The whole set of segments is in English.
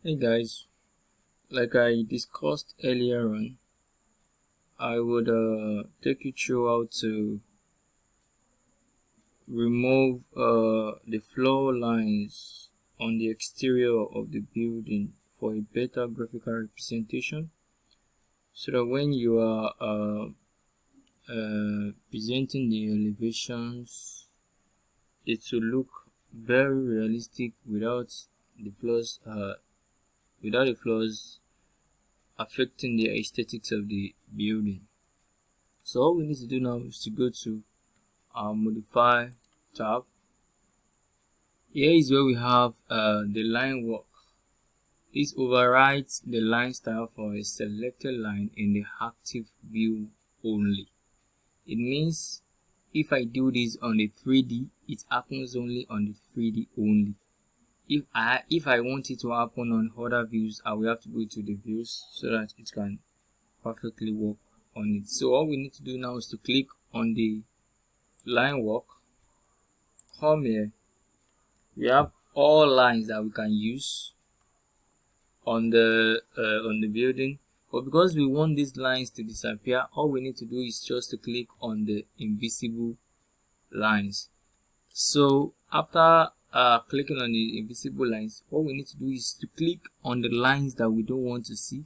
Hey guys, like I discussed earlier on, I would take you through how to remove the floor lines on the exterior of the building for a better graphical representation, so that when you are presenting the elevations, it will look very realistic without the flaws affecting the aesthetics of the building. So all we need to do now is to go to our modify tab. Here is where we have the line work. This overrides the line style for a selected line in the active view only. It means if I do this on the 3D, it happens only on the 3D only. If I want it to happen on other views, I will have to go to the views so that it can perfectly work on it. So all we need to do now is to click on the line work, come here. We have all lines that we can use on the building, but because we want these lines to disappear, all we need to do is just to click on the invisible lines. So after clicking on the invisible lines, what we need to do is to click on the lines that we don't want to see.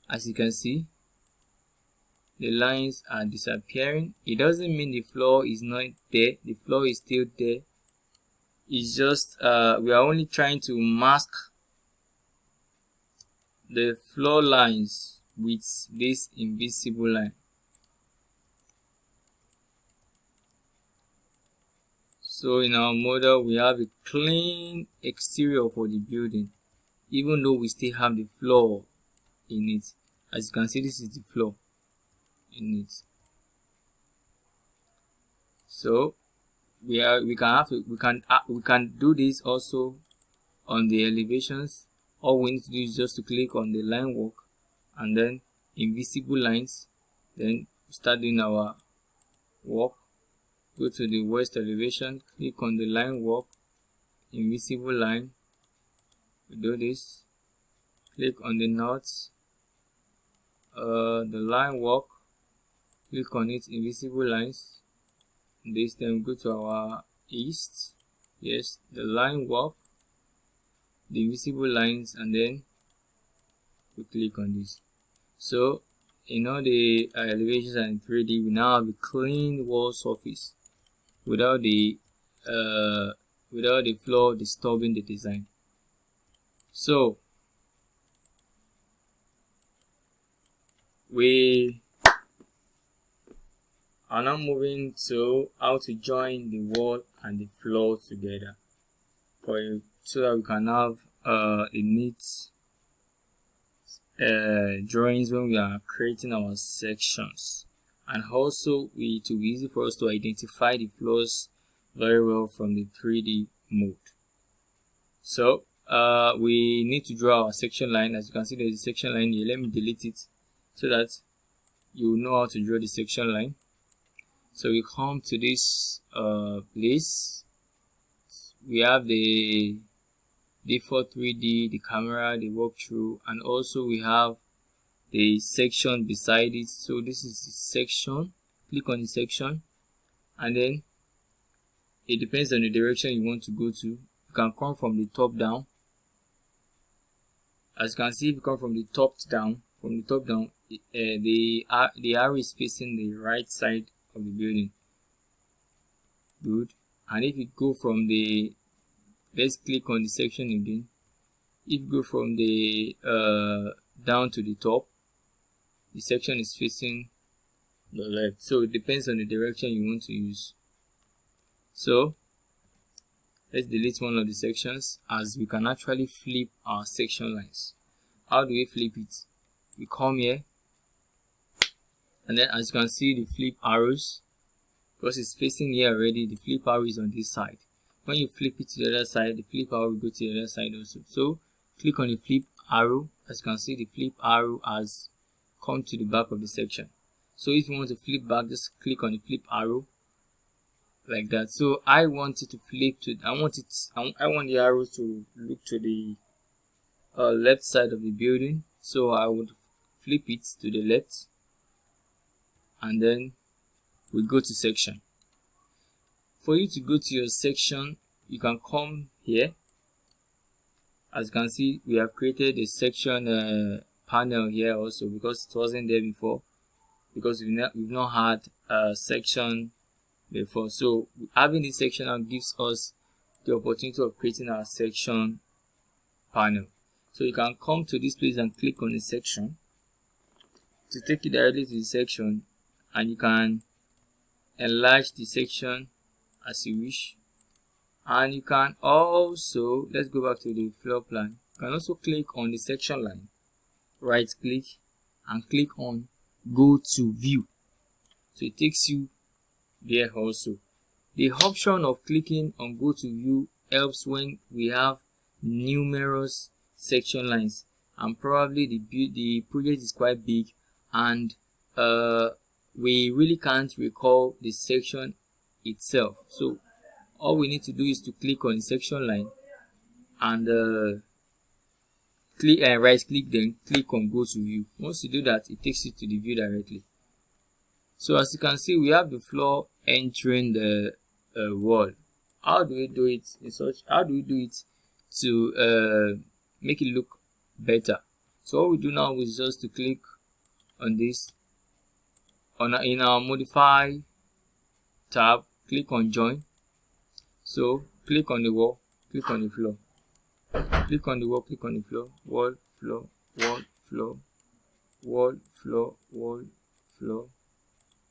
As you can see, the lines are disappearing. It doesn't mean the floor is not there. The floor is still there. It's just we are only trying to mask the floor lines with this invisible line. So in our model, we have a clean exterior for the building, even though we still have the floor in it. As you can see, this is the floor in it. So we can do this also on the elevations. All we need to do is just to click on the line work and then invisible lines, then start doing our work. Go to the west elevation, click on the line work, invisible line. We do this, click on the north, the line work, click on it, invisible lines. This time go to our east, yes, the line work, the invisible lines, and then we click on this. So in all the elevations and 3D, we now have a clean wall surface without the floor disturbing the design. So we are now moving to how to join the wall and the floor together so that we can have a neat drawings when we are creating our sections, and also it will be easy for us to identify the floors very well from the 3D mode. So we need to draw our section line. As you can see, there's a section line here. Let me delete it so that you know how to draw the section line. So we come to this place. We have the default 3D, the camera, the walkthrough, and also we have the section beside it. So this is the section. Click on the section, and then it depends on the direction you want to go to. You can come from the top down. As you can see, if you come from the top down, the arrow is facing the right side of the building. Good. And if you go from the, let's click on the section again. If you go from the down to the top, the section is facing the left. So it depends on the direction you want to use. So let's delete one of the sections, as we can actually flip our section lines. How do we flip it? We come here, and then as you can see, the flip arrows, because it's facing here already, the flip arrow is on this side. When you flip it to the other side, the flip arrow will go to the other side also. So click on the flip arrow. As you can see, the flip arrow has come to the back of the section. So if you want to flip back, just click on the flip arrow like that. So I want it to flip to, I want the arrow to look to the left side of the building, so I would flip it to the left, and then we go to section. For you to go to your section, you can come here. As you can see, we have created a section panel here also, because it wasn't there before, because we've not had a section before. So having this section now gives us the opportunity of creating our section panel. So you can come to this place and click on the section to take you directly to the section, and you can enlarge the section as you wish. And you can also, let's go back to the floor plan, you can also click on the section line, right click, and click on go to view, so it takes you there also. The option of clicking on go to view helps when we have numerous section lines, and probably the project is quite big, and we really can't recall the section itself. So all we need to do is to click on the section line and right click, then click on go to view. Once you do that, it takes you to the view directly. So as you can see, we have the floor entering the wall. How do we do it to make it look better? So what we do now is just to click on this in our modify tab, click on join. So click on the wall, click on the floor, click on the wall, click on the floor, wall, floor, wall, floor, wall, floor, wall, floor,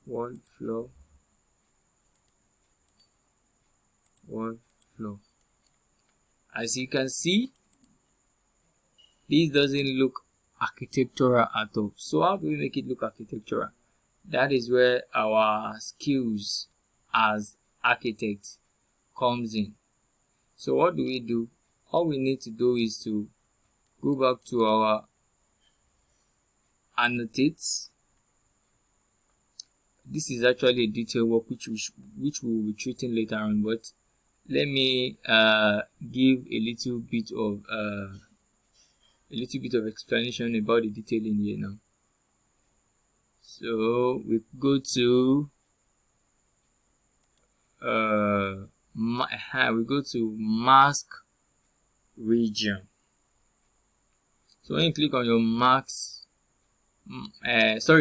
wall, floor, wall, floor. As you can see, this doesn't look architectural at all. So how do we make it look architectural? That is where our skills as architects comes in. So what do we do? All we need to do is to go back to our annotates. This is actually a detail work which we will be treating later on, but let me give a little bit of explanation about the detailing here now. So we go to mask region. So when you click on your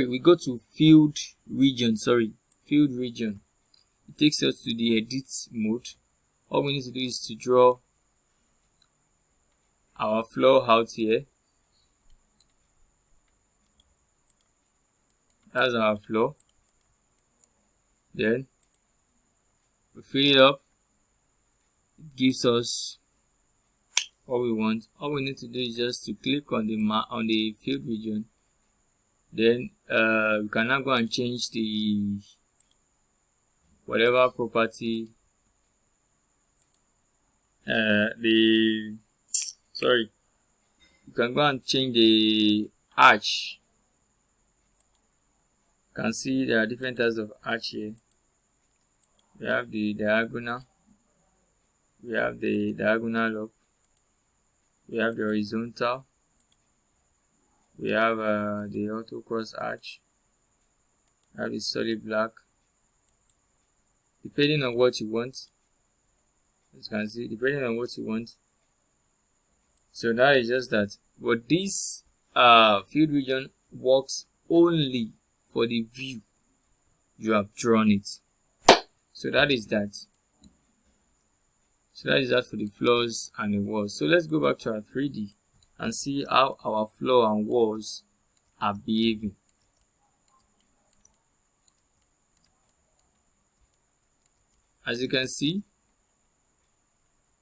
we go to field region. It takes us to the edit mode. All we need to do is to draw our floor out here. That's our floor. Then we fill it up. It gives us what we want. All we need to do is just to click on the field region. Then we can now go and change the whatever property you can go and change the arch. You can see there are different types of arch here. We have the diagonal, we have the diagonal up, we have the horizontal, we have the auto cross arch, we have the solid black, depending on what you want. As you can see, depending on what you want. So that is just that. But this field region works only for the view you have drawn it. So that is that. So that is that for the floors and the walls. So let's go back to our 3D and see how our floor and walls are behaving. As you can see,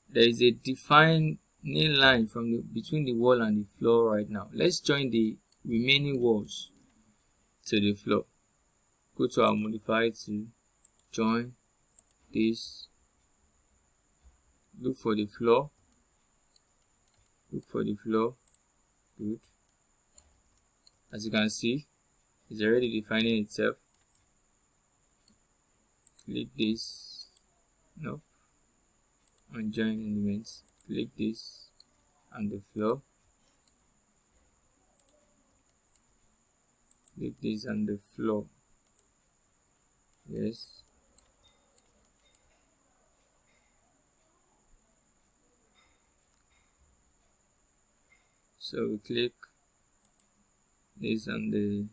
there is a defined line between the wall and the floor right now. Let's join the remaining walls to the floor. Go to our modify to join this. Look for the floor. Good. As you can see, it's already defining itself. Click this. No. And join elements. Click this and the floor. click this on the floor. Yes. So we click this on the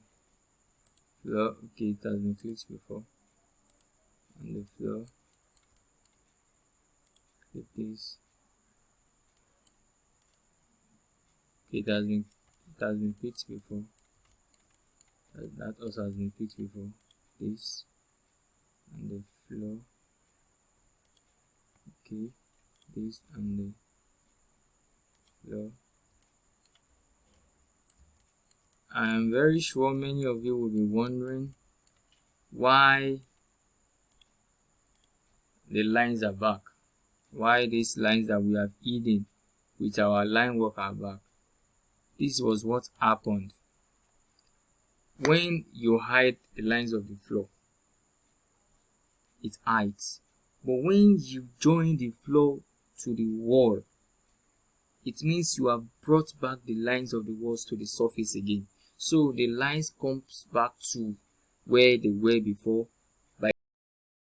floor. Okay, it has been clicked before. On the floor, click this. Okay, it has been clicked before. That also has been clicked before. This on the floor. Okay, this on the floor. I am very sure many of you will be wondering why the lines are back. Why these lines that we have hidden with our line work are back. This was what happened when you hide the lines of the floor. It hides. But when you join the floor to the wall, it means you have brought back the lines of the walls to the surface again. So the lines comes back to where they were before,